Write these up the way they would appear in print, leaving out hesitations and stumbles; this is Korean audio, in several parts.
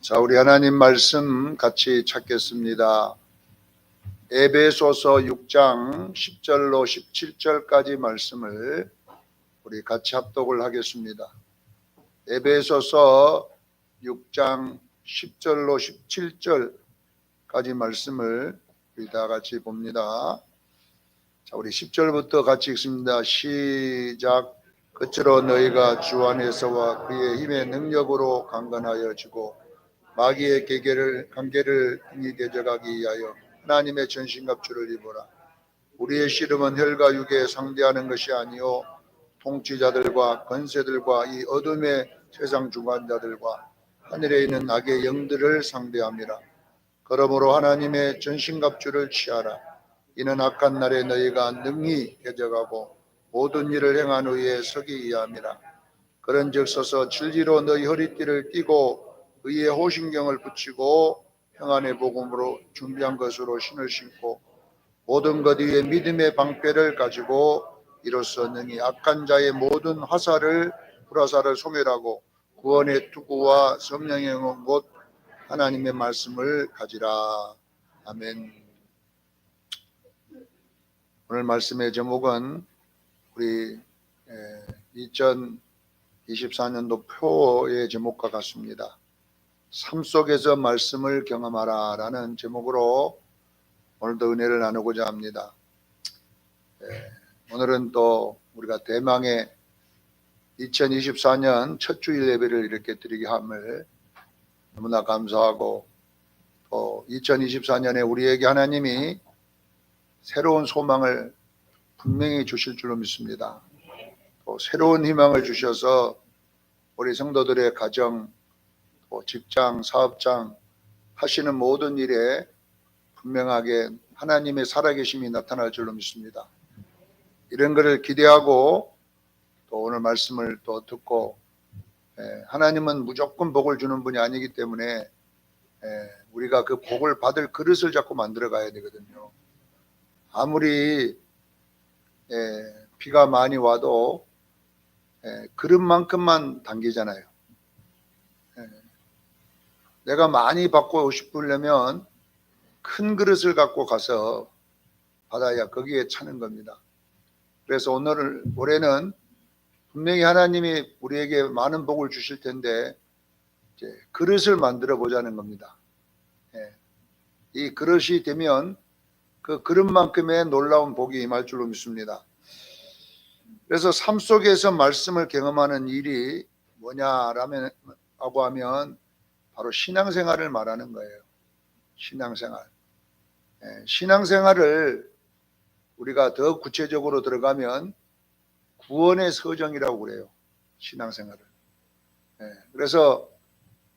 자, 우리 하나님 말씀 같이 찾겠습니다. 에베소서 6장 10절로 17절까지 말씀을 우리 같이 합독을 하겠습니다. 에베소서 6장 10절로 17절까지 말씀을 우리 다 같이 봅니다. 자, 우리 10절부터 같이 읽습니다. 시작. 끝으로 너희가 주 안에서와 그의 힘의 능력으로 강건하여지고 마귀의 관계를 등이 대적하기 위하여 하나님의 전신갑주를 입어라. 우리의 씨름은 혈과 육에 상대하는 것이 아니요 통치자들과 권세들과 이 어둠의 세상 주관자들과 하늘에 있는 악의 영들을 상대함이라. 그러므로 하나님의 전신갑주를 취하라. 이는 악한 날에 너희가 능히 대적하고 모든 일을 행한 후에 서기 위함이라. 그런즉 서서 진리로 너희 허리띠를 띠고 의의 호신경을 붙이고 평안의 복음으로 준비한 것으로 신을 신고 모든 것 위에 믿음의 방패를 가지고 이로써 능히 악한 자의 모든 불화살을 소멸하고 구원의 투구와 성령의 응원 곧 하나님의 말씀을 가지라. 아멘. 오늘 말씀의 제목은 우리 2024년도 표의 제목과 같습니다. 삶 속에서 말씀을 경험하라 라는 제목으로 오늘도 은혜를 나누고자 합니다. 오늘은 또 우리가 대망의 2024년 첫 주일 예배를 이렇게 드리게 함을 너무나 감사하고 또 2024년에 우리에게 하나님이 새로운 소망을 분명히 주실 줄로 믿습니다. 또 새로운 희망을 주셔서 우리 성도들의 가정, 직장, 사업장 하시는 모든 일에 분명하게 하나님의 살아계심이 나타날 줄로 믿습니다. 이런 것을 기대하고 또 오늘 말씀을 또 듣고 하나님은 무조건 복을 주는 분이 아니기 때문에 우리가 그 복을 받을 그릇을 자꾸 만들어 가야 되거든요. 아무리 비가 많이 와도 그릇만큼만 당기잖아요. 내가 많이 받고 싶으려면 큰 그릇을 갖고 가서 받아야 거기에 차는 겁니다. 그래서 올해는 분명히 하나님이 우리에게 많은 복을 주실 텐데 이제 그릇을 만들어 보자는 겁니다. 이 그릇이 되면 그 그릇만큼의 놀라운 복이 임할 줄로 믿습니다. 그래서 삶 속에서 말씀을 경험하는 일이 뭐냐라고 하면 바로 신앙생활을 말하는 거예요. 신앙생활. 신앙생활을 우리가 더 구체적으로 들어가면 구원의 서정이라고 그래요. 신앙생활을. 그래서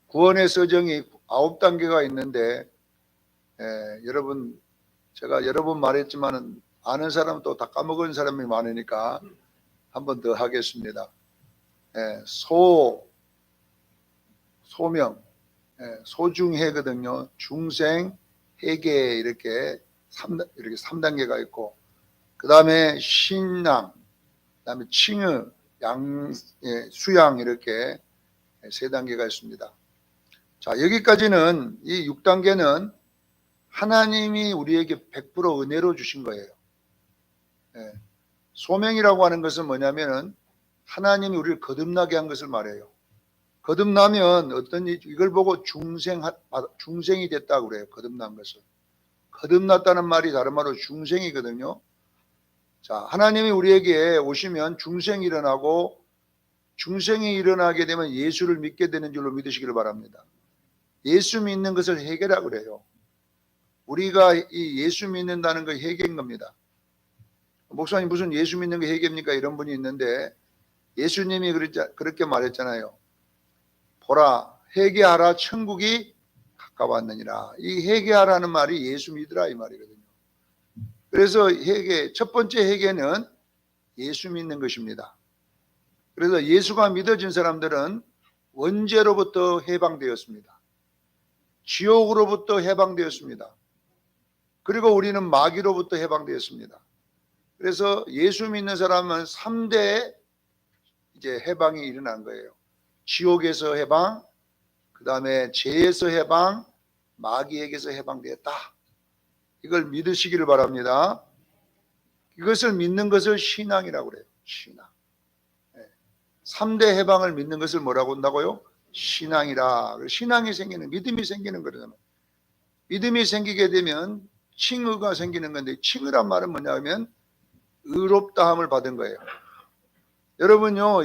구원의 서정이 9단계가 있는데 여러분 제가 여러 번 말했지만 아는 사람은 또 다 까먹은 사람이 많으니까 한 번 더 하겠습니다. 소명, 소중해거든요. 중생, 회계 이렇게 3단계가 있고 그 다음에 신앙, 그 다음에 칭의, 수양 이렇게 3단계가 있습니다. 자, 여기까지는 이 6단계는 하나님이 우리에게 100% 은혜로 주신 거예요. 소명이라고 하는 것은 뭐냐면은 하나님이 우리를 거듭나게 한 것을 말해요. 거듭나면 이걸 보고 중생이 됐다고 그래요. 거듭난 것을. 거듭났다는 말이 다른 말로 중생이거든요. 자, 하나님이 우리에게 오시면 중생이 일어나고 중생이 일어나게 되면 예수를 믿게 되는 줄로 믿으시기를 바랍니다. 예수 믿는 것을 회개라고 그래요. 우리가 이 예수 믿는다는 거 회개인 겁니다. 목사님 무슨 예수 믿는 게 회개입니까? 이런 분이 있는데 예수님이 그렇게 말했잖아요. 보라, 회개하라, 천국이 가까웠느니라. 이 회개하라는 말이 예수 믿으라 이 말이거든요. 그래서 첫 번째 회개는 예수 믿는 것입니다. 그래서 예수가 믿어진 사람들은 원죄로부터 해방되었습니다. 지옥으로부터 해방되었습니다. 그리고 우리는 마귀로부터 해방되었습니다. 그래서 예수 믿는 사람은 3대 이제 해방이 일어난 거예요. 지옥에서 해방, 그 다음에 죄에서 해방, 마귀에게서 해방되었다. 이걸 믿으시기를 바랍니다. 이것을 믿는 것을 신앙이라고 그래요. 신앙. 3대 해방을 믿는 것을 뭐라고 한다고요? 신앙이라. 신앙이 생기는, 믿음이 생기는 거잖아요. 믿음이 생기게 되면 칭의가 생기는 건데, 칭의란 말은 뭐냐면 의롭다함을 받은 거예요. 여러분요,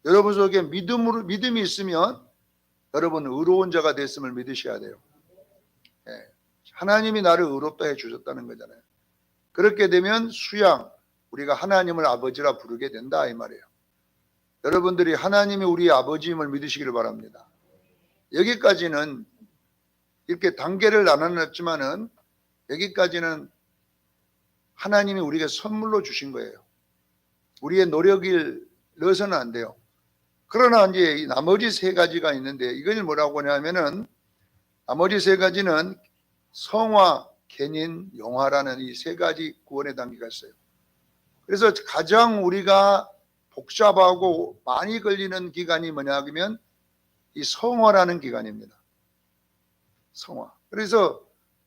여러분 속에 믿음이 있으면 여러분은 의로운 자가 됐음을 믿으셔야 돼요. 하나님이 나를 의롭다 해 주셨다는 거잖아요. 그렇게 되면 수양, 우리가 하나님을 아버지라 부르게 된다 이 말이에요. 여러분들이 하나님이 우리 아버지임을 믿으시기를 바랍니다. 여기까지는 이렇게 단계를 나눠놨지만은 여기까지는 하나님이 우리에게 선물로 주신 거예요. 우리의 노력을 넣어서는 안 돼요. 그러나 이제 나머지 세 가지가 있는데 이걸 뭐라고 하냐면은 나머지 세 가지는 성화, 견인, 용화라는 이 세 가지 구원의 단계가 있어요. 그래서 가장 우리가 복잡하고 많이 걸리는 기간이 뭐냐 하면 이 성화라는 기간입니다. 성화. 그래서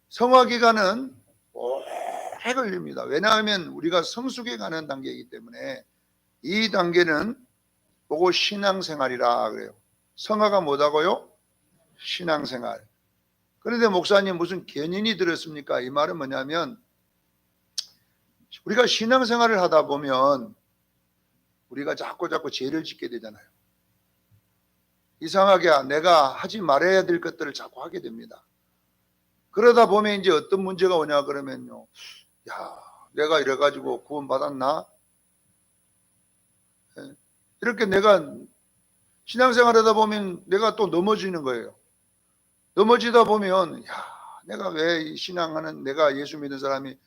성화 기간은 오래 걸립니다. 왜냐하면 우리가 성숙해 가는 단계이기 때문에 이 단계는 보고 신앙생활이라 그래요. 성화가 뭐다고요? 신앙생활. 그런데 목사님 무슨 견인이 들었습니까? 이 말은 뭐냐면 우리가 신앙생활을 하다 보면 우리가 자꾸 죄를 짓게 되잖아요. 이상하게 내가 하지 말아야 될 것들을 자꾸 하게 됩니다. 그러다 보면 이제 어떤 문제가 오냐 그러면요. 야, 내가 이래가지고 구원받았나? 이렇게 내가 신앙생활 하다 보면 내가 또 넘어지는 거예요. 넘어지다 보면 야, 내가 왜 신앙하는 내가 예수 믿는 사람이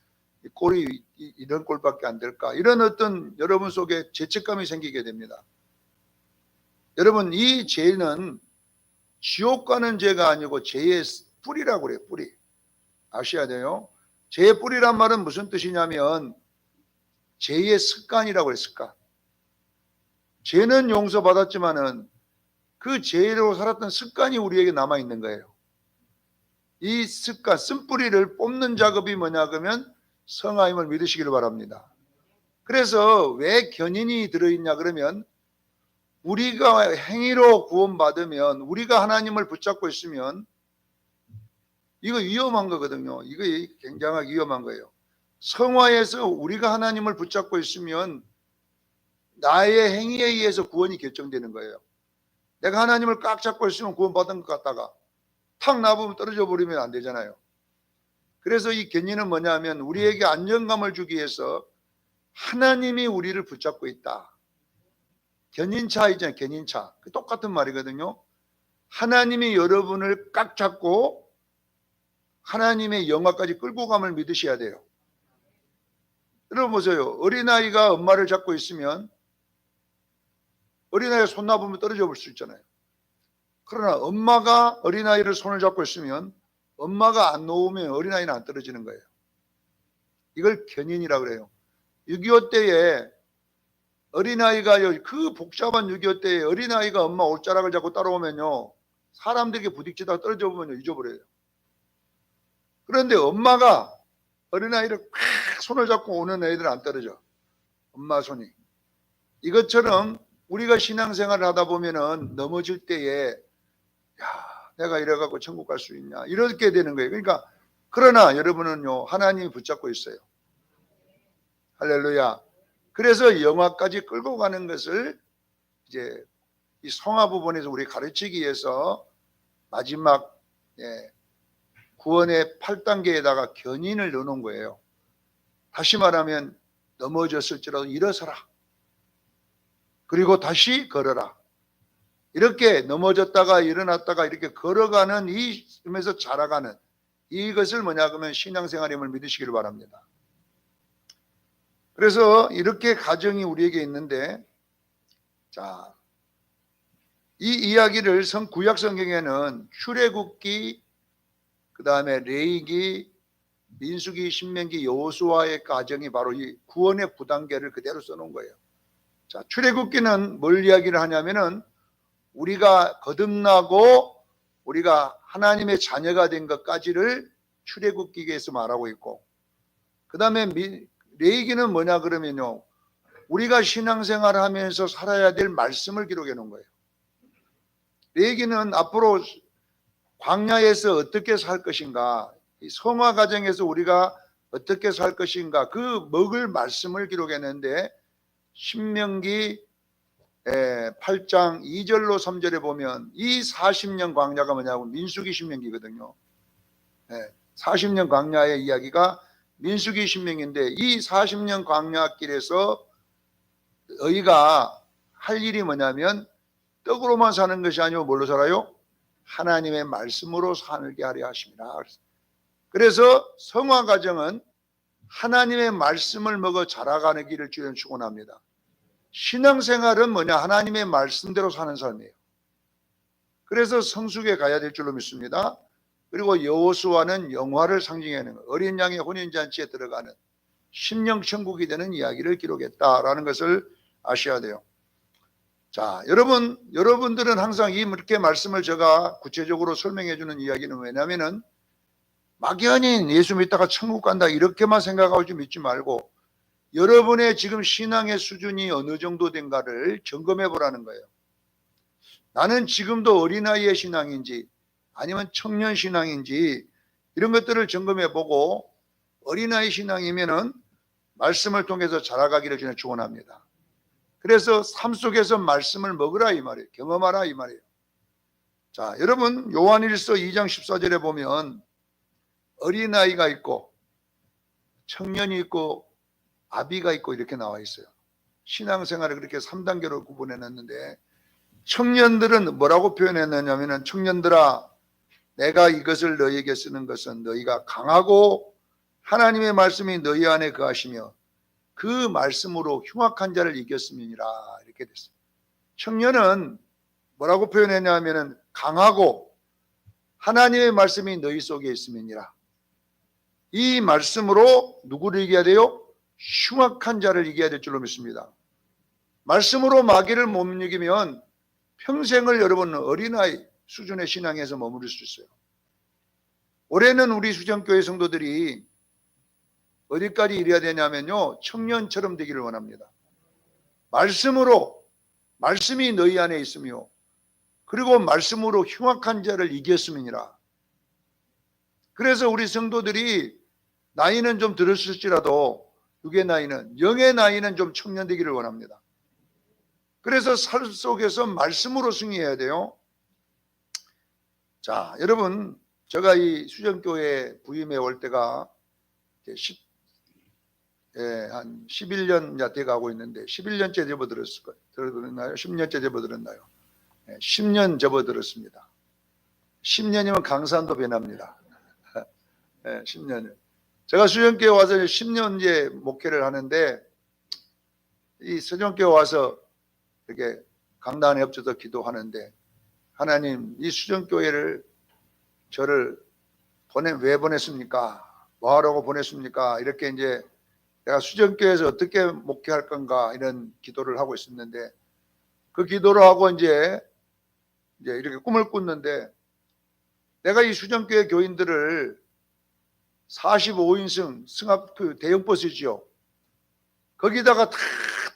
꼴이 이런 꼴밖에 안 될까? 이런 어떤 여러분 속에 죄책감이 생기게 됩니다. 여러분 이 죄는 지옥 가는 죄가 아니고 죄의 뿌리라고 그래요. 뿌리. 아셔야 돼요. 죄의 뿌리란 말은 무슨 뜻이냐면 죄의 습관이라고 그래요. 습관. 죄는 용서받았지만은 그 죄로 살았던 습관이 우리에게 남아있는 거예요. 이 습관, 쓴뿌리를 뽑는 작업이 뭐냐 그러면 성화임을 믿으시기를 바랍니다. 그래서 왜 견인이 들어있냐 그러면 우리가 행위로 구원받으면 우리가 하나님을 붙잡고 있으면 이거 위험한 거거든요. 이거 굉장히 위험한 거예요. 성화에서 우리가 하나님을 붙잡고 있으면 나의 행위에 의해서 구원이 결정되는 거예요. 내가 하나님을 꽉 잡고 있으면 구원받은 것 같다가 탁 놔보면 떨어져 버리면 안 되잖아요. 그래서 이 견인은 뭐냐면 우리에게 안정감을 주기 위해서 하나님이 우리를 붙잡고 있다. 견인차 있잖아요. 견인차. 똑같은 말이거든요. 하나님이 여러분을 꽉 잡고 하나님의 영화까지 끌고 감을 믿으셔야 돼요. 여러분 보세요. 어린아이가 엄마를 잡고 있으면 어린아이가 손 놔보면 떨어져 볼 수 있잖아요. 그러나 엄마가 어린아이를 손을 잡고 있으면 엄마가 안 놓으면 어린아이는 안 떨어지는 거예요. 이걸 견인이라고 그래요. 6.25 때에 어린아이가 그 복잡한 6.25 때에 어린아이가 엄마 옷자락을 잡고 따라오면요. 사람들에게 부딪히다가 떨어져 보면 잊어버려요. 그런데 엄마가 어린아이를 꽉 손을 잡고 오는 애들은 안 떨어져. 엄마 손이. 이것처럼 우리가 신앙생활을 하다 보면은 넘어질 때에 야, 내가 이래갖고 천국 갈 수 있냐 이렇게 되는 거예요. 그러니까 그러나 여러분은요 하나님이 붙잡고 있어요. 할렐루야. 그래서 영화까지 끌고 가는 것을 이제 이 성화 부분에서 우리 가르치기 위해서 마지막 구원의 8단계에다가 견인을 넣어놓은 거예요. 다시 말하면 넘어졌을지라도 일어서라. 그리고 다시 걸어라. 이렇게 넘어졌다가 일어났다가 이렇게 걸어가는 이 점에서 자라가는 이것을 뭐냐 그러면 신앙생활임을 믿으시기를 바랍니다. 그래서 이렇게 가정이 우리에게 있는데 자, 이 이야기를 구약 성경에는 출애굽기 그 다음에 레위기 민수기 신명기 여호수아의 가정이 바로 이 구원의 9단계를 그대로 써놓은 거예요. 자, 출애굽기는 뭘 이야기를 하냐면은 우리가 거듭나고 우리가 하나님의 자녀가 된 것까지를 출애굽기에서 말하고 있고, 그 다음에 레위기는 뭐냐 그러면요, 우리가 신앙생활을 하면서 살아야 될 말씀을 기록해 놓은 거예요. 레위기는 앞으로 광야에서 어떻게 살 것인가, 이 성화 과정에서 우리가 어떻게 살 것인가, 그 먹을 말씀을 기록했는데, 신명기 8장 2절로 3절에 보면 이 40년 광야가 뭐냐고 민수기 신명기거든요. 40년 광야의 이야기가 민수기 신명인데, 이 40년 광야길에서 너희가 할 일이 뭐냐면 떡으로만 사는 것이 아니고 뭘로 살아요? 하나님의 말씀으로 살게 하려 하십니다. 그래서 성화 과정은 하나님의 말씀을 먹어 자라가는 길을 주님 축원합니다. 신앙생활은 뭐냐? 하나님의 말씀대로 사는 삶이에요. 그래서 성숙에 가야 될 줄로 믿습니다. 그리고 여호수아는 영화를 상징하는 어린 양의 혼인잔치에 들어가는 심령 천국이 되는 이야기를 기록했다라는 것을 아셔야 돼요. 자, 여러분들은 항상 이렇게 말씀을 제가 구체적으로 설명해 주는 이야기는 왜냐면은 막연히 예수 믿다가 천국 간다 이렇게만 생각하고 좀 믿지 말고, 여러분의 지금 신앙의 수준이 어느 정도 된가를 점검해 보라는 거예요. 나는 지금도 어린아이의 신앙인지 아니면 청년 신앙인지 이런 것들을 점검해 보고, 어린아이 신앙이면은 말씀을 통해서 자라가기를 저는 축원합니다. 그래서 삶 속에서 말씀을 먹으라 이 말이에요. 경험하라 이 말이에요. 자, 여러분 요한일서 2장 14절에 보면 어린아이가 있고 청년이 있고 아비가 있고 이렇게 나와 있어요. 신앙생활을 그렇게 3단계로 구분해 놨는데, 청년들은 뭐라고 표현했느냐면, 청년들아 내가 이것을 너희에게 쓰는 것은 너희가 강하고 하나님의 말씀이 너희 안에 거하시며 그 말씀으로 흉악한 자를 이겼음이니라 이렇게 됐어요. 청년은 뭐라고 표현했냐면 강하고 하나님의 말씀이 너희 속에 있음이니라. 이 말씀으로 누구를 이겨야 돼요? 흉악한 자를 이겨야 될 줄로 믿습니다. 말씀으로 마귀를 못 이기면 평생을 여러분은 어린아이 수준의 신앙에서 머무를 수 있어요. 올해는 우리 수정교회 성도들이 어디까지 이래야 되냐면요, 청년처럼 되기를 원합니다. 말씀이 너희 안에 있으며 그리고 말씀으로 흉악한 자를 이겼음이니라. 그래서 우리 성도들이 나이는 좀 들었을지라도 육의 나이는, 영의 나이는 좀 청년 되기를 원합니다. 그래서 삶 속에서 말씀으로 승리해야 돼요. 자, 여러분 제가 이 수정교회 부임해 올 때가 한 11년 돼 가고 있는데, 11년째 접어들었을 거예요. 들었나요? 10년째 접어들었나요? 10년 접어들었습니다. 10년이면 강산도 변합니다. 10년. 제가 수정교회 와서 10년째 목회를 하는데, 이 수정교회 와서 이렇게 강단에 엎쳐서 기도하는데, 하나님 이 수정교회를 저를 왜 보냈습니까? 뭐 하라고 보냈습니까? 이렇게 이제 내가 수정교회에서 어떻게 목회할 건가 이런 기도를 하고 있었는데, 그 기도를 하고 이제 이렇게 꿈을 꿨는데, 내가 이 수정교회 교인들을 45인승 승합 그 대형버스지요. 거기다가 다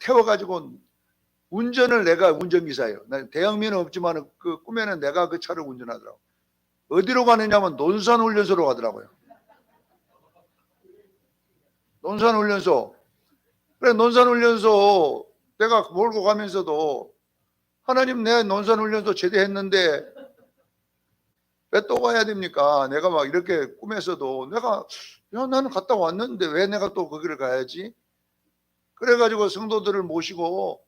태워가지고 운전을, 내가 운전기사예요. 대형민은 없지만 그 꿈에는 내가 그 차를 운전하더라고. 어디로 가느냐면 논산훈련소로 가더라고요. 논산훈련소. 그래, 논산훈련소 내가 몰고 가면서도 하나님 내 논산훈련소 제대했는데 왜 또 가야 됩니까? 내가 막 이렇게 꿈에서도 나는 갔다 왔는데 왜 내가 또 거기를 가야지? 그래가지고 성도들을 모시고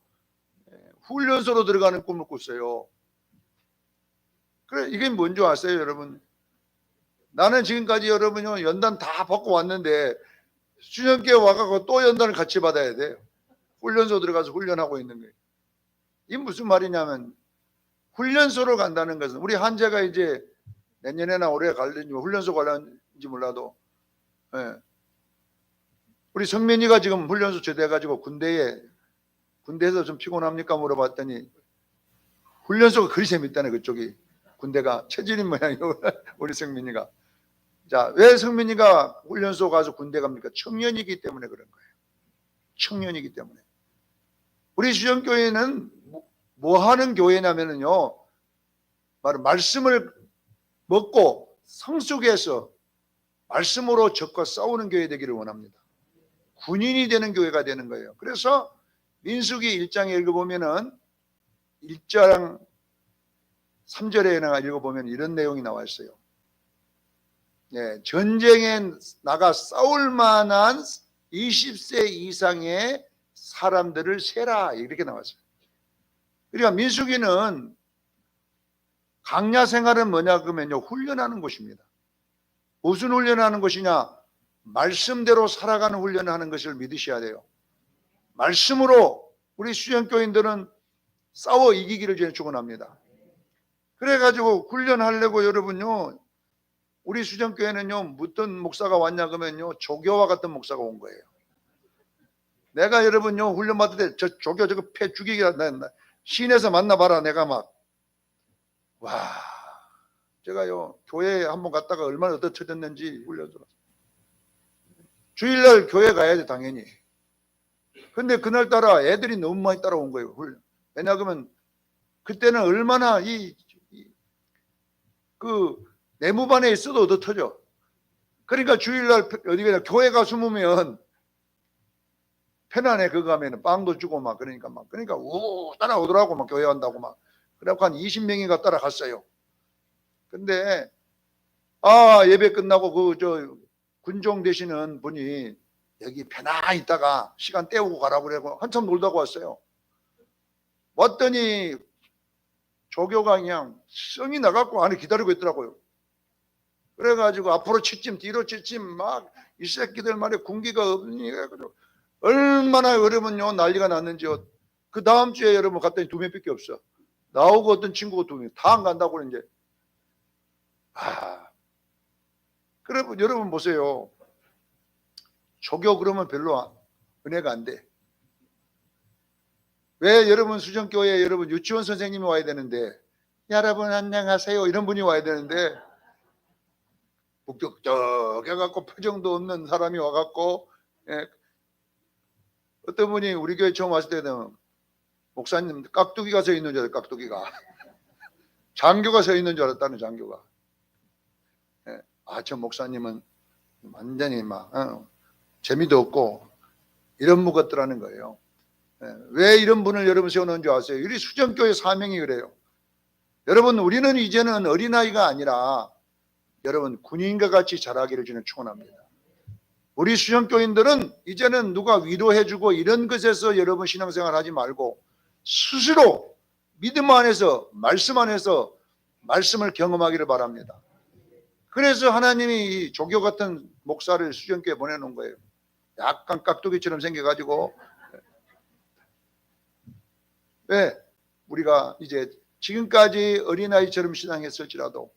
훈련소로 들어가는 꿈을 꿨어요. 그래, 이게 뭔지 아세요, 여러분? 나는 지금까지 여러분요 연단 다 받고 왔는데 수련교회 와가지고 또 연단을 같이 받아야 돼요. 훈련소 들어가서 훈련하고 있는 거예요. 이게 무슨 말이냐면, 훈련소로 간다는 것은, 우리 한재가 이제 내년에나 올해 갈는지 훈련소 갈는지 몰라도, 우리 성민이가 지금 훈련소 제대해가지고 군대에서 좀 피곤합니까 물어봤더니 훈련소가 그리 재밌다네. 그쪽이 군대가 체질인 모양이에요. 우리 성민이가. 자, 왜 성민이가 훈련소 가서 군대 갑니까? 청년이기 때문에 그런 거예요. 청년이기 때문에. 우리 수정교회는 뭐 하는 교회냐면요, 바로 말씀을 먹고 성숙해서 말씀으로 적과 싸우는 교회 되기를 원합니다. 군인이 되는 교회가 되는 거예요. 그래서 민수기 1장에 읽어보면은 1장 3절에 읽어보면 이런 내용이 나와 있어요. 예, 전쟁에 나가 싸울 만한 20세 이상의 사람들을 세라 이렇게 나왔어요. 그러니까 민수기는 강야 생활은 뭐냐 그러면요, 훈련하는 곳입니다. 무슨 훈련하는 것이냐? 말씀대로 살아가는 훈련을 하는 것을 믿으셔야 돼요. 말씀으로 우리 수련교인들은 싸워 이기기를 저는 축원합니다. 그래가지고 훈련하려고 여러분요, 우리 수련교회는요, 어떤 목사가 왔냐 그러면요, 조교와 같은 목사가 온 거예요. 내가 여러분요, 훈련 받을 때 저 조교 저거 패 죽이기라 시내에서 만나봐라. 내가 막 와, 제가요 교회에 한번 갔다가 얼마나 얻어쳐졌는지 훈련 들었어요. 주일날 교회 가야 돼 당연히. 근데 그날따라 애들이 너무 많이 따라온 거예요. 훈련. 왜냐하면 그때는 얼마나 그 내무반에 있어도 얻어터져. 그러니까 주일날 어디 가냐 교회 가 숨으면 편안해. 그거 가면은 빵도 주고 막 그러니까 우 따라오더라고. 막 교회 간다고 막. 그래갖고 한 20명이가 따라갔어요. 근데 예배 끝나고 그 저 군종 되시는 분이 여기 편안히 있다가 시간 때우고 가라고 그러고 한참 놀다가 왔어요. 왔더니 조교가 그냥 성이 나갖고 안에 기다리고 있더라고요. 그래가지고 앞으로 치침 뒤로 치침 막 이 새끼들 말에 군기가 없니 해가지고 얼마나 여러분요 난리가 났는지요. 그 다음 주에 여러분 갔더니 2명밖에 없어. 나오고 어떤 친구가 2명 다 안 간다고 이제. 그래 여러분 보세요. 조교 그러면 별로 은혜가 안 돼. 왜 여러분 수정교회에 여러분 유치원 선생님이 와야 되는데, 여러분 안녕하세요 이런 분이 와야 되는데 북적적 해갖고 표정도 없는 사람이 와갖고, 어떤 분이 우리 교회 처음 왔을 때는 목사님 깍두기가 서 있는 줄 알았어요. 깍두기가 장교가 서 있는 줄 알았다는. 장교가. 저 목사님은 완전히 막 재미도 없고 이런 무것들하는 거예요. 왜 이런 분을 여러분 세워놓은 줄 아세요? 우리 수정교회 사명이 그래요. 여러분 우리는 이제는 어린아이가 아니라 여러분 군인과 같이 자라기를 저는 축원합니다. 우리 수정교인들은 이제는 누가 위로해주고 이런 것에서 여러분 신앙생활 하지 말고 스스로 믿음 안에서 말씀 안에서 말씀을 경험하기를 바랍니다. 그래서 하나님이 이 조교 같은 목사를 수정교회에 보내놓은 거예요. 약간 깍두기처럼 생겨가지고. 왜? 우리가 이제 지금까지 어린아이처럼 신앙했을지라도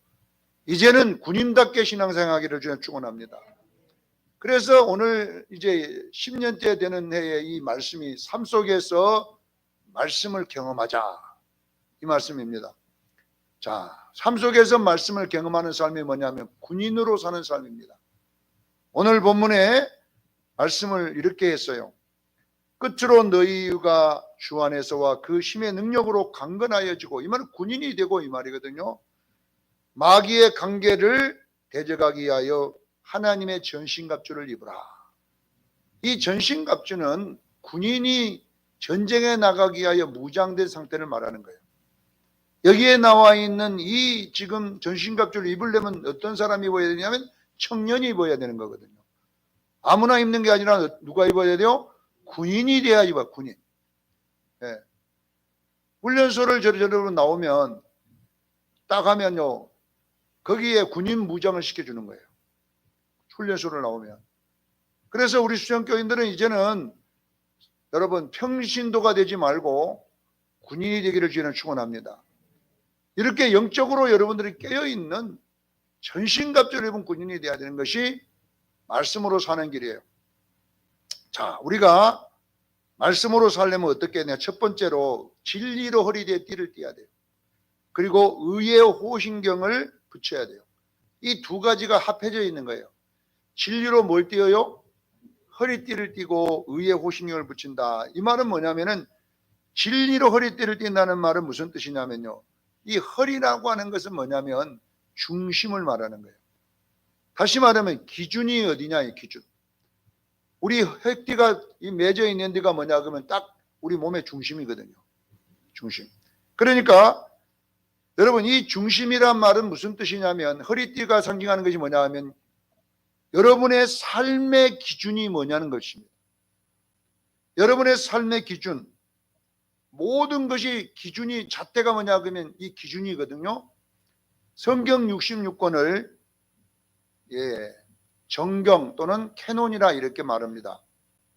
이제는 군인답게 신앙생활하기를 저는 축원합니다. 그래서 오늘 이제 10년째 되는 해에 이 말씀이 삶 속에서 말씀을 경험하자 이 말씀입니다. 자, 삶 속에서 말씀을 경험하는 삶이 뭐냐면 군인으로 사는 삶입니다. 오늘 본문에 말씀을 이렇게 했어요. 끝으로 너희가 주 안에서와 그 힘의 능력으로 강건하여지고, 이 말은 군인이 되고 이 말이거든요. 마귀의 관계를 대적하기 위하여 하나님의 전신갑주를 입으라. 이 전신갑주는 군인이 전쟁에 나가기 위하여 무장된 상태를 말하는 거예요. 여기에 나와 있는 이 지금 전신갑주를 입으려면 어떤 사람이 입어야 되냐면 청년이 입어야 되는 거거든요. 아무나 입는 게 아니라 누가 입어야 돼요? 군인이 돼야 입어. 군인. 훈련소를 저러저러 나오면 딱 하면요 거기에 군인 무장을 시켜주는 거예요. 훈련소를 나오면. 그래서 우리 수련교인들은 이제는 여러분 평신도가 되지 말고 군인이 되기를 저는 축원합니다. 이렇게 영적으로 여러분들이 깨어있는 전신갑주를 입은 군인이 되어야 되는 것이 말씀으로 사는 길이에요. 자, 우리가 말씀으로 살려면 어떻게 해야 되냐? 첫 번째로 진리로 허리띠에 띠를 띠야 돼요. 그리고 의의 호신경을 붙여야 돼요. 이 두 가지가 합해져 있는 거예요. 진리로 뭘 띄어요? 허리띠를 띠고 의의 호신경을 붙인다. 이 말은 뭐냐면은 진리로 허리띠를 띈다는 말은 무슨 뜻이냐면요. 이 허리라고 하는 것은 뭐냐면 중심을 말하는 거예요. 다시 말하면 기준이 어디냐, 이 기준. 우리 허리띠가 맺어 있는 데가 뭐냐 그러면 딱 우리 몸의 중심이거든요. 중심. 그러니까 여러분 이 중심이란 말은 무슨 뜻이냐면 허리띠가 상징하는 것이 뭐냐 하면 여러분의 삶의 기준이 뭐냐는 것입니다. 여러분의 삶의 기준, 모든 것이 기준이 잣대가 뭐냐 그러면 이 기준이거든요. 성경 66권을 정경 또는 캐논이라 이렇게 말합니다.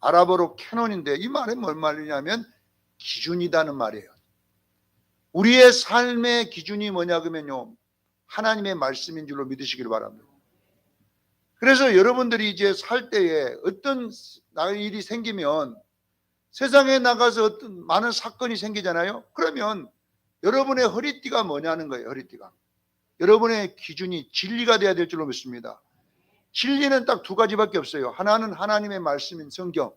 아랍어로 캐논인데 이 말은 뭔 말이냐면 기준이다는 말이에요. 우리의 삶의 기준이 뭐냐 그러면요, 하나님의 말씀인 줄로 믿으시길 바랍니다. 그래서 여러분들이 이제 살 때에 어떤 일이 생기면 세상에 나가서 어떤 많은 사건이 생기잖아요. 그러면 여러분의 허리띠가 뭐냐는 거예요. 허리띠가 여러분의 기준이 진리가 돼야 될 줄로 믿습니다. 진리는 딱 두 가지밖에 없어요. 하나는 하나님의 말씀인 성경,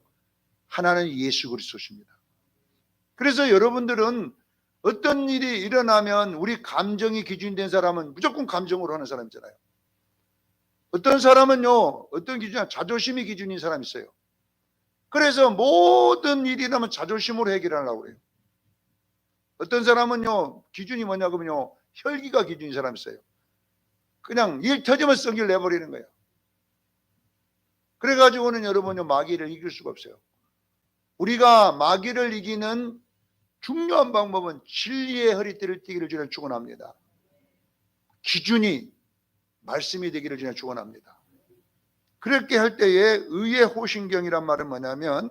하나는 예수 그리스도십니다. 그래서 여러분들은 어떤 일이 일어나면 우리 감정이 기준된 사람은 무조건 감정으로 하는 사람 있잖아요. 어떤 사람은요, 어떤 기준이냐, 자존심이 기준인 사람이 있어요. 그래서 모든 일이 일어나면 자존심으로 해결하려고 그래요. 어떤 사람은요, 기준이 뭐냐 그러면요, 혈기가 기준인 사람이 있어요. 그냥 일 터지면 성질 내버리는 거예요. 그래가지고는 여러분요, 마귀를 이길 수가 없어요. 우리가 마귀를 이기는 중요한 방법은 진리의 허리띠를 띠기를 저는 축원합니다. 기준이 말씀이 되기를 저는 축원합니다. 그렇게 할 때에 의의 호신경이란 말은 뭐냐면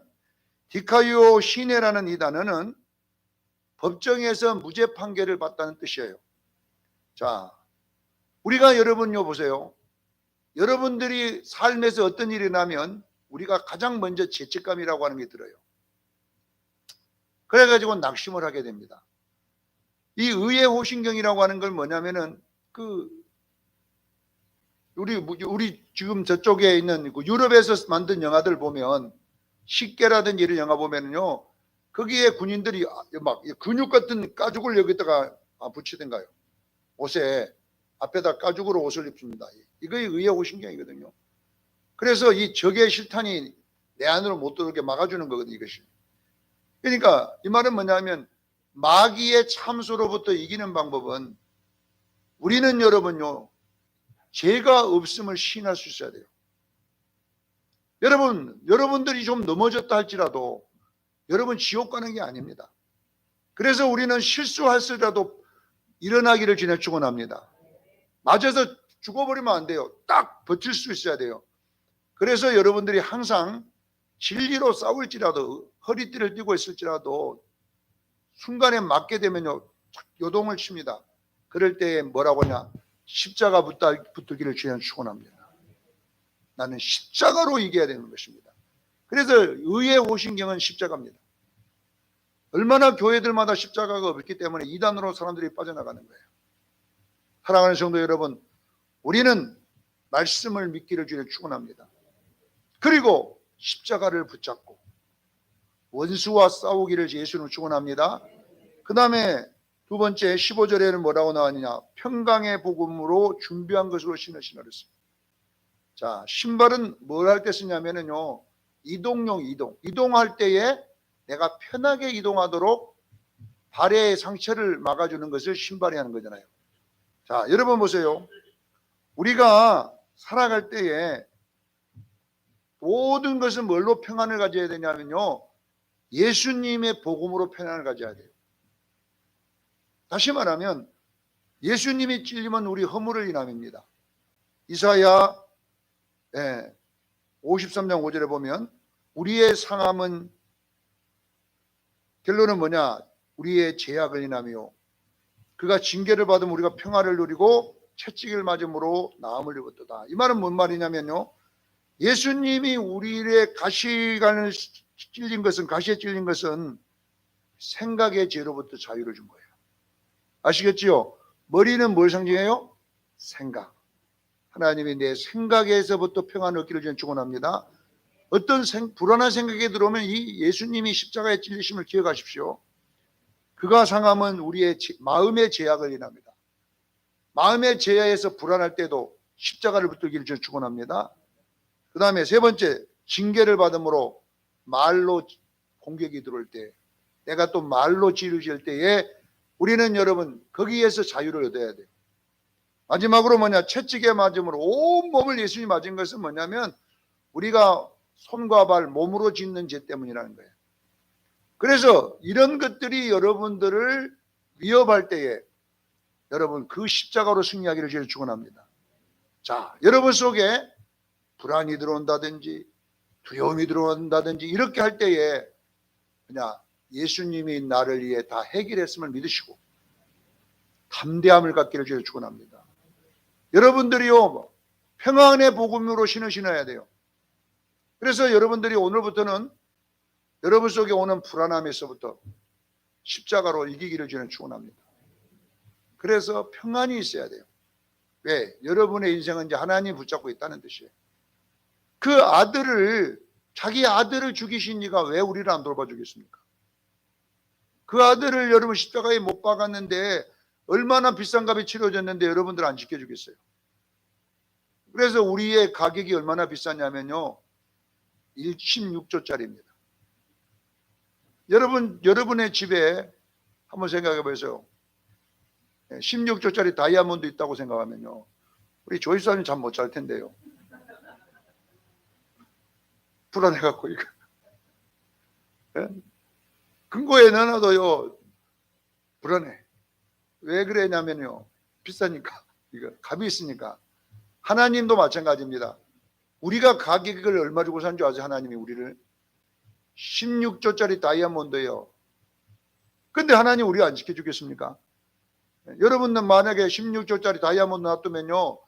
디카이오 시네라는 이 단어는 법정에서 무죄 판결을 받다는 뜻이에요. 자, 우리가 여러분요 보세요. 여러분들이 삶에서 어떤 일이 나면 우리가 가장 먼저 죄책감이라고 하는 게 들어요. 그래가지고 낙심을 하게 됩니다. 이 의의 호신경이라고 하는 걸 뭐냐면은 우리 지금 저쪽에 있는 유럽에서 만든 영화들 보면 식계라든지 이런 영화 보면은요, 거기에 군인들이 막 근육 같은 가죽을 여기다가 붙이던가요. 옷에 앞에다 가죽으로 옷을 입습니다. 이거의 의의 호신경이거든요. 그래서 이 적의 실탄이 내 안으로 못 들어오게 막아주는 거거든요, 이것이. 그러니까 이 말은 뭐냐면 마귀의 참소로부터 이기는 방법은 우리는 여러분요, 죄가 없음을 시인할 수 있어야 돼요. 여러분들이 좀 넘어졌다 할지라도 여러분 지옥 가는 게 아닙니다. 그래서 우리는 실수할지라도 일어나기를 주님 축원합니다. 맞아서 죽어버리면 안 돼요. 딱 버틸 수 있어야 돼요. 그래서 여러분들이 항상 진리로 싸울지라도 허리띠를 띠고 있을지라도 순간에 맞게 되면요, 요동을 칩니다. 그럴 때에 뭐라고 하냐, 십자가 붙들기를 주님 축원합니다. 나는 십자가로 이겨야 되는 것입니다. 그래서 의의 호신경은 십자가입니다. 얼마나 교회들마다 십자가가 없기 때문에 이단으로 사람들이 빠져나가는 거예요. 사랑하는 성도 여러분, 우리는 말씀을 믿기를 주님 축원합니다. 그리고 십자가를 붙잡고 원수와 싸우기를 예수는 축원합니다. 그 다음에 두 번째 15절에는 뭐라고 나왔느냐, 평강의 복음으로 준비한 것으로 신을 신었습니다. 자, 신발은 뭘 할 때 쓰냐면요, 이동할 때에 내가 편하게 이동하도록 발의 상처를 막아주는 것을 신발이 하는 거잖아요. 자, 여러분 보세요. 우리가 살아갈 때에 모든 것은 뭘로 평안을 가져야 되냐면요, 예수님의 복음으로 평안을 가져야 돼요. 다시 말하면 예수님이 찔리면 우리 허물을 인함입니다. 이사야 53장 5절에 보면 우리의 상함은, 결론은 뭐냐, 우리의 죄악을 인하며 그가 징계를 받으면 우리가 평화를 누리고 채찍을 맞음으로 나음을 입었도다. 이 말은 뭔 말이냐면요, 예수님이 우리의 가시에 찔린 것은 생각의 죄로부터 자유를 준 거예요. 아시겠지요? 머리는 뭘 상징해요? 생각. 하나님이 내 생각에서부터 평안을 얻기를 저는 축원합니다. 어떤 불안한 생각이 들어오면 이 예수님이 십자가에 찔리심을 기억하십시오. 그가 상함은 우리의 마음의 제약을 인합니다. 마음의 제약에서 불안할 때도 십자가를 붙들기를 저는 축원합니다. 그 다음에 세 번째, 징계를 받음으로 말로 공격이 들어올 때, 내가 또 말로 지르질 때에 우리는 여러분 거기에서 자유를 얻어야 돼요. 마지막으로 뭐냐, 채찍에 맞음으로 온 몸을 예수님이 맞은 것은 뭐냐면 우리가 손과 발 몸으로 짓는 죄 때문이라는 거예요. 그래서 이런 것들이 여러분들을 위협할 때에 여러분 그 십자가로 승리하기를 제일 축원합니다. 자, 여러분 속에 불안이 들어온다든지 두려움이 들어온다든지 이렇게 할 때에 그냥 예수님이 나를 위해 다 해결했음을 믿으시고 담대함을 갖기를 제일 축원합니다. 여러분들이요 평안의 복음으로 신을 신어야 돼요. 그래서 여러분들이 오늘부터는 여러분 속에 오는 불안함에서부터 십자가로 이기기를 저는 축원합니다. 그래서 평안이 있어야 돼요. 왜? 여러분의 인생은 이제 하나님 붙잡고 있다는 뜻이에요. 그 아들을, 자기 아들을 죽이신 이가 왜 우리를 안 돌봐주겠습니까? 그 아들을 여러분 십자가에 못 박았는데 얼마나 비싼 값이 치러졌는데 여러분들 안 지켜주겠어요? 그래서 우리의 가격이 얼마나 비싸냐면요 16조짜리입니다. 여러분의 집에 한번 생각해 보세요. 16조짜리 다이아몬드 있다고 생각하면요 우리 조이사님 잠 못 잘 텐데요. 불안해갖고 이거 금고에 넣어놔도요 불안해. 왜 그러냐면요 비싸니까, 이거 값이 있으니까. 하나님도 마찬가지입니다. 우리가 가격을 얼마 주고 산 줄 아세요? 하나님이 우리를 16조짜리 다이아몬드예요. 근데 하나님 우리 안 지켜주겠습니까? 여러분은 만약에 16조짜리 다이아몬드 놔두면요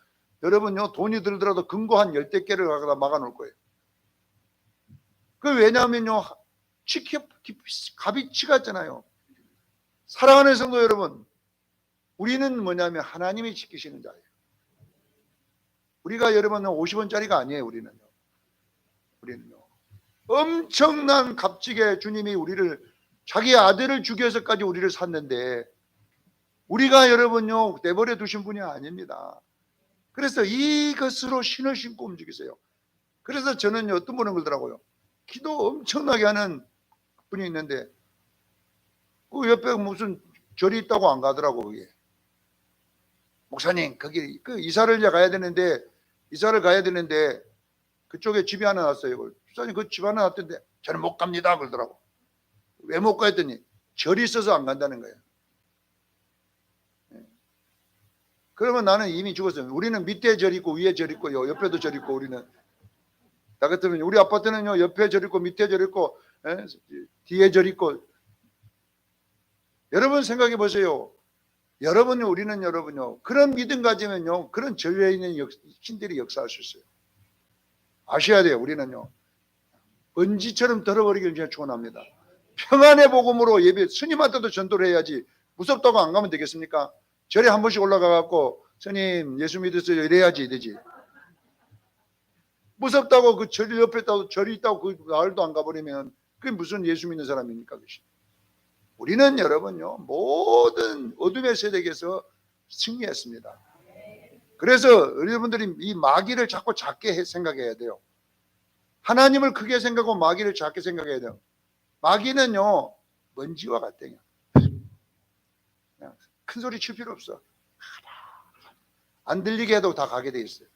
여러분요 돈이 들더라도 금고 한 10대 개를 갖다 막아 놓을 거예요. 그 왜냐하면요 값이 치갔잖아요. 사랑하는 성도 여러분, 우리는 뭐냐면 하나님이 지키시는 자예요. 우리가 여러분 50원짜리가 아니에요. 우리는요 엄청난 값지게 주님이 우리를 자기 아들을 죽여서까지 우리를 샀는데 우리가 여러분요 내버려 두신 분이 아닙니다. 그래서 이것으로 신을 신고 움직이세요. 그래서 저는 어떤 분은 그러더라고요. 기도 엄청나게 하는 분이 있는데 그 옆에 무슨 절이 있다고 안 가더라고. 그게 목사님 거기 그 이사를 가야 되는데 그쪽에 집이 하나 났어요. 목사님 그 집 하나 났던데 저는 못 갑니다 그러더라고. 왜 못 가 했더니 절이 있어서 안 간다는 거예요. 그러면 나는 이미 죽었어요. 우리는 밑에 절 있고 위에 절 있고 옆에도 절 있고. 우리는 나 같으면 우리 아파트는요 옆에 절 있고 밑에 절 있고 뒤에 절 있고. 여러분 생각해 보세요. 우리는 여러분요 그런 믿음 가지면요 그런 절에 있는 신들이 역사할 수 있어요. 아셔야 돼요. 우리는요 먼지처럼 덜어버리기를 제가 축원합니다. 평안의 복음으로 예배, 스님한테도 전도를 해야지 무섭다고 안 가면 되겠습니까? 절에 한 번씩 올라가 갖고 스님 예수 믿으세요 이래야지 되지. 무섭다고 그 절 옆에 절이 있다고 그 마을도 안 가버리면 그게 무슨 예수 믿는 사람입니까? 그것이. 우리는 여러분요 모든 어둠의 세력에서 승리했습니다. 그래서 여러분들이 이 마귀를 자꾸 작게 생각해야 돼요. 하나님을 크게 생각하고 마귀를 작게 생각해야 돼요. 마귀는요 먼지와 같아요. 그냥 큰 소리 칠 필요 없어. 안 들리게 해도 다 가게 돼 있어요.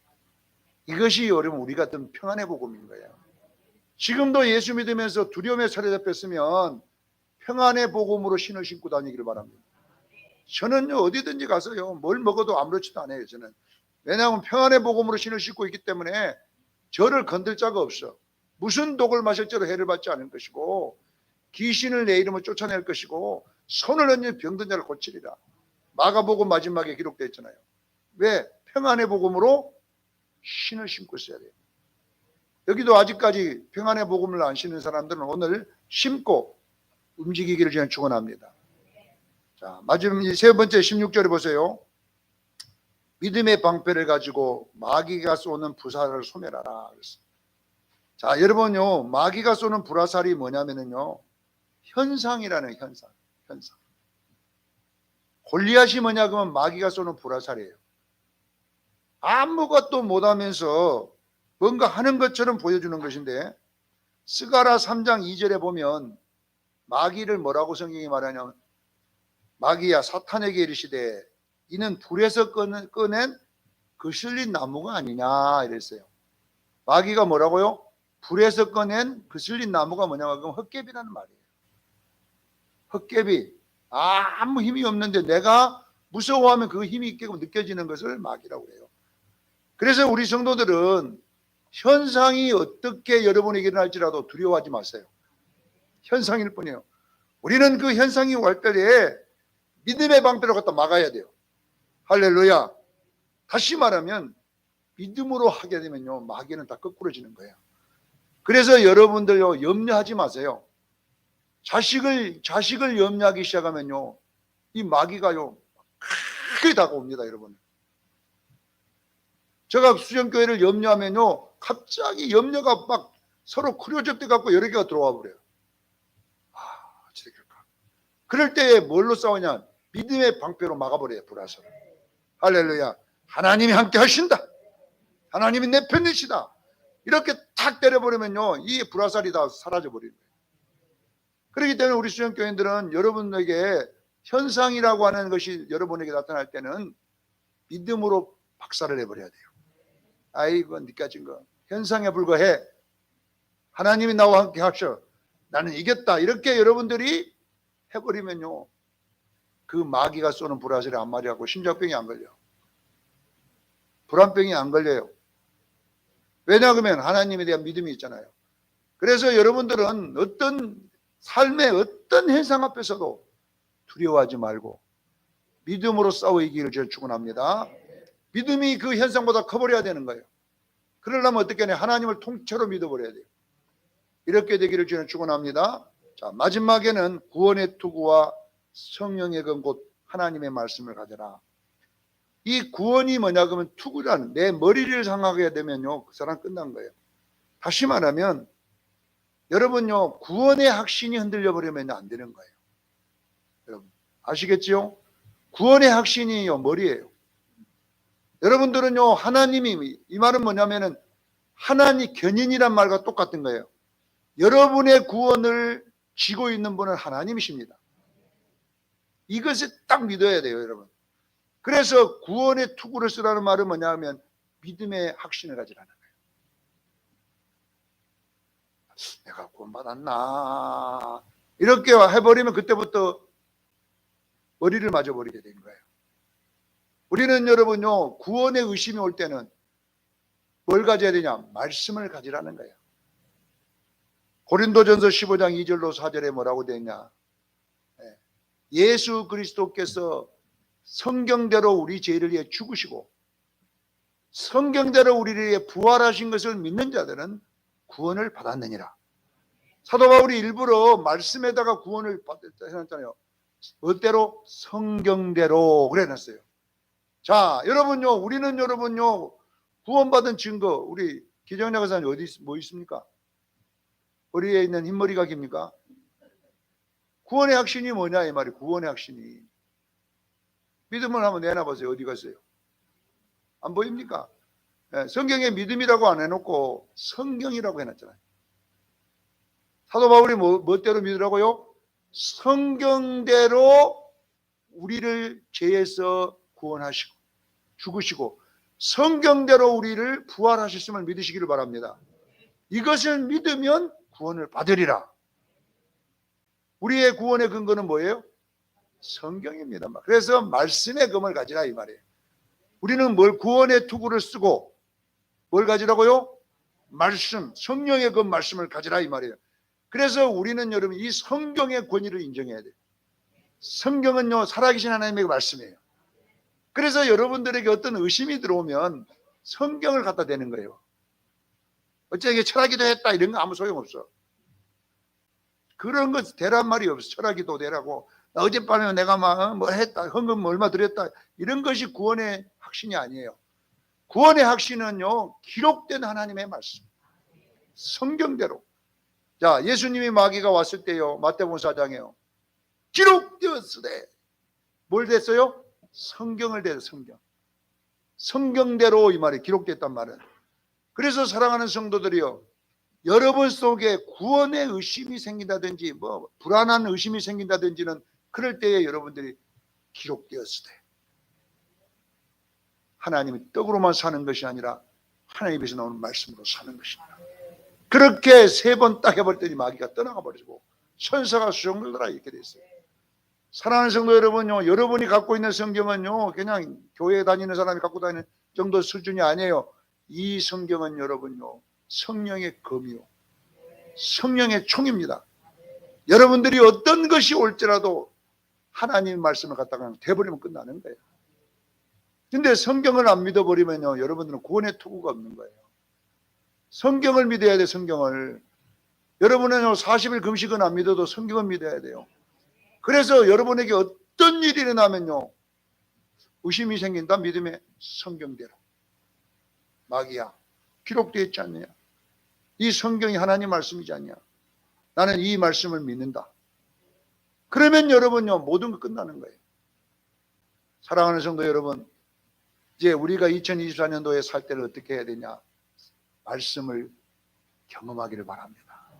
이것이 여러분 우리 같은 평안의 복음인 거예요. 지금도 예수 믿으면서 두려움에 사로잡혔으면 평안의 복음으로 신을 신고 다니기를 바랍니다. 저는요 어디든지 가서요 뭘 먹어도 아무렇지도 않아요. 저는 왜냐하면 평안의 복음으로 신을 신고 있기 때문에 저를 건들 자가 없어. 무슨 독을 마실지로 해를 받지 않을 것이고 귀신을 내 이름으로 쫓아낼 것이고 손을 얹은 병든 자를 고치리라. 마가복음 마지막에 기록되어 있잖아요. 왜? 평안의 복음으로 신을 신고 있어야 돼요. 여기도 아직까지 평안의 복음을 안 신는 사람들은 오늘 심고 움직이기를 저는 축원합니다. 자, 마지막 세 번째 16절에 보세요. 믿음의 방패를 가지고 마귀가 쏘는 불사를 소멸하라 그랬어요. 자, 여러분요, 마귀가 쏘는 불화살이 뭐냐면요, 현상이라는 현상. 골리앗이 뭐냐 그러면 마귀가 쏘는 불화살이에요. 아무것도 못하면서 뭔가 하는 것처럼 보여주는 것인데, 스가랴 3장 2절에 보면 마귀를 뭐라고 성경이 말하냐면, 마귀야 사탄에게 이르시되 이는 불에서 꺼낸 거슬린 나무가 아니냐 이랬어요. 마귀가 뭐라고요? 불에서 꺼낸 거슬린 나무가 뭐냐면 그럼 헛개비라는 말이에요. 헛개비. 아무 힘이 없는데 내가 무서워하면 그 힘이 있게 느껴지는 것을 마귀라고 해요. 그래서 우리 성도들은 현상이 어떻게 여러분에게 일어날지라도 두려워하지 마세요. 현상일 뿐이에요. 우리는 그 현상이 올 때에 믿음의 방패로 갖다 막아야 돼요. 할렐루야. 다시 말하면 믿음으로 하게 되면요, 마귀는 다 거꾸로지는 거예요. 그래서 여러분들요, 염려하지 마세요. 자식을 염려하기 시작하면요, 이 마귀가요 크게 다가옵니다, 여러분. 제가 수정교회를 염려하면요, 갑자기 염려가 막 서로 크려져 갖고 여러 개가 들어와 버려요. 어떻게 될까? 그럴 때 뭘로 싸우냐? 믿음의 방패로 막아버려요, 불화살을. 할렐루야. 하나님이 함께 하신다. 하나님이 내 편이시다. 이렇게 탁 때려버리면요, 이 불화살이 다 사라져버리는 거예요. 그렇기 때문에 우리 수정교인들은 여러분에게 현상이라고 하는 것이 여러분에게 나타날 때는 믿음으로 박살을 내버려야 돼요. 아이고, 니까진 거. 현상에 불과해. 하나님이 나와 함께 하셔. 나는 이겼다. 이렇게 여러분들이 해버리면요, 그 마귀가 쏘는 불화살이 안 말이하고 심장병이 안 걸려. 불안병이 안 걸려요. 왜냐 그러면 하나님에 대한 믿음이 있잖아요. 그래서 여러분들은 어떤 삶의 어떤 현상 앞에서도 두려워하지 말고 믿음으로 싸워 이기기를 저는 축원합니다. 믿음이 그 현상보다 커버려야 되는 거예요. 그러려면 어떻게 하냐? 하나님을 통째로 믿어버려야 돼요. 이렇게 되기를 저는 축원합니다. 자, 마지막에는 구원의 투구와 성령의 금 곧 하나님의 말씀을 가져라. 이 구원이 뭐냐 그러면 투구라는, 내 머리를 상하게 되면요, 그 사람 끝난 거예요. 다시 말하면 여러분요, 구원의 확신이 흔들려 버리면 안 되는 거예요. 여러분 아시겠지요? 구원의 확신이요, 머리예요. 여러분들은요, 하나님이, 이 말은 뭐냐면은 하나님 견인이란 말과 똑같은 거예요. 여러분의 구원을 쥐고 있는 분은 하나님이십니다. 이것을 딱 믿어야 돼요, 여러분. 그래서 구원의 투구를 쓰라는 말은 뭐냐 하면 믿음의 확신을 가지라는 거예요. 내가 구원받았나 이렇게 해버리면 그때부터 머리를 맞아버리게 된 거예요. 우리는 여러분요, 구원의 의심이 올 때는 뭘 가져야 되냐? 말씀을 가지라는 거예요. 고린도전서 15장 2절로 4절에 뭐라고 되어 있냐? 예수 그리스도께서 성경대로 우리 죄를 위해 죽으시고 성경대로 우리를 위해 부활하신 것을 믿는 자들은 구원을 받았느니라. 사도 바울이 일부러 말씀에다가 구원을 받았다 해놨잖아요. 어때로? 성경대로 그래 놨어요. 자, 여러분요, 우리는 여러분요, 구원받은 증거, 우리 기정약 의사님 어디 뭐 있습니까? 머리에 있는 흰머리가 깁니까? 구원의 확신이 뭐냐 이 말이. 구원의 확신이 믿음을 한번 내놔보세요. 어디 갔어요? 안 보입니까? 네, 성경에 믿음이라고 안 해놓고 성경이라고 해놨잖아요. 사도 바울이 뭐대로 믿으라고요? 성경대로 우리를 죄에서 구원하시고 죽으시고 성경대로 우리를 부활하셨음을 믿으시기를 바랍니다. 이것을 믿으면 구원을 받으리라. 우리의 구원의 근거는 뭐예요? 성경입니다. 그래서 말씀의 검을 가지라 이 말이에요. 우리는 구원의 투구를 쓰고 뭘 가지라고요? 말씀, 성령의 그 말씀을 가지라 이 말이에요. 그래서 우리는 여러분 이 성경의 권위를 인정해야 돼요. 성경은요, 살아계신 하나님의 말씀이에요. 그래서 여러분들에게 어떤 의심이 들어오면 성경을 갖다 대는 거예요. 어째 철학기도 했다 이런 거 아무 소용없어. 그런 거 대란 말이 없어. 철학기도 대라고 어젯밤에 내가 막 뭐 했다, 헌금 얼마 드렸다, 이런 것이 구원의 확신이 아니에요. 구원의 확신은요, 기록된 하나님의 말씀, 성경대로. 자, 예수님이 마귀가 왔을 때요, 마태복음 4장에요, 기록되었으되 뭘 됐어요? 성경을 대서 성경. 성경대로 이 말이 기록됐단 말은. 그래서 사랑하는 성도들이요, 여러분 속에 구원의 의심이 생긴다든지 뭐 불안한 의심이 생긴다든지는 그럴 때에 여러분들이 기록되었으되, 하나님이 떡으로만 사는 것이 아니라 하나님께서 나오는 말씀으로 사는 것입니다. 그렇게 3번 딱 해버렸더니 마귀가 떠나가 버리고 천사가 수종들더라 이렇게 됐어요. 사랑하는 성도 여러분요, 여러분이 갖고 있는 성경은요, 그냥 교회 다니는 사람이 갖고 다니는 정도 수준이 아니에요. 이 성경은 여러분요, 성령의 검이요, 성령의 총입니다. 여러분들이 어떤 것이 올지라도 하나님 말씀을 갖다가 대버리면 끝나는 거예요. 근데 성경을 안 믿어버리면요, 여러분들은 구원의 투구가 없는 거예요. 성경을 믿어야 돼, 성경을. 여러분은 40일 금식은 안 믿어도 성경은 믿어야 돼요. 그래서 여러분에게 어떤 일이 일어나면요, 의심이 생긴다, 믿음의 성경대로. 마귀야, 기록되어 있지 않느냐? 이 성경이 하나님 말씀이지 않냐? 나는 이 말씀을 믿는다. 그러면 여러분요, 모든 거 끝나는 거예요. 사랑하는 성도 여러분, 이제 우리가 2024년도에 살 때를 어떻게 해야 되냐? 말씀을 경험하기를 바랍니다.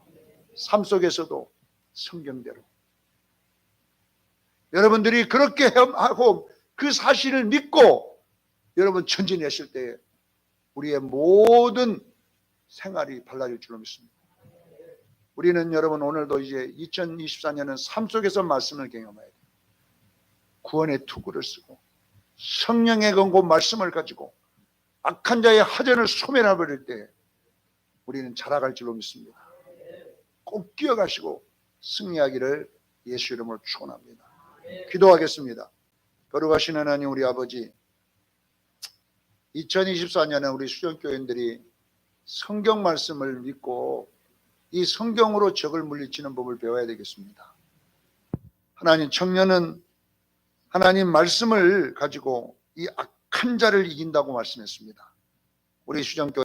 삶 속에서도 성경대로. 여러분들이 그렇게 하고 그 사실을 믿고 여러분 전진했을 때 우리의 모든 생활이 달라질 줄로 믿습니다. 우리는 여러분 오늘도 이제 2024년은 삶 속에서 말씀을 경험해야 돼요. 구원의 투구를 쓰고 성령의 권고 말씀을 가지고 악한 자의 하전을 소멸해버릴 때 우리는 자라갈 줄로 믿습니다. 꼭 기억하시고 승리하기를 예수 이름으로 축원합니다. 기도하겠습니다. 거룩하신 하나님 우리 아버지, 2024년에 우리 수련교인들이 성경 말씀을 믿고 이 성경으로 적을 물리치는 법을 배워야 되겠습니다. 하나님, 청년은 하나님 말씀을 가지고 이 악한 자를 이긴다고 말씀했습니다. 우리 수련교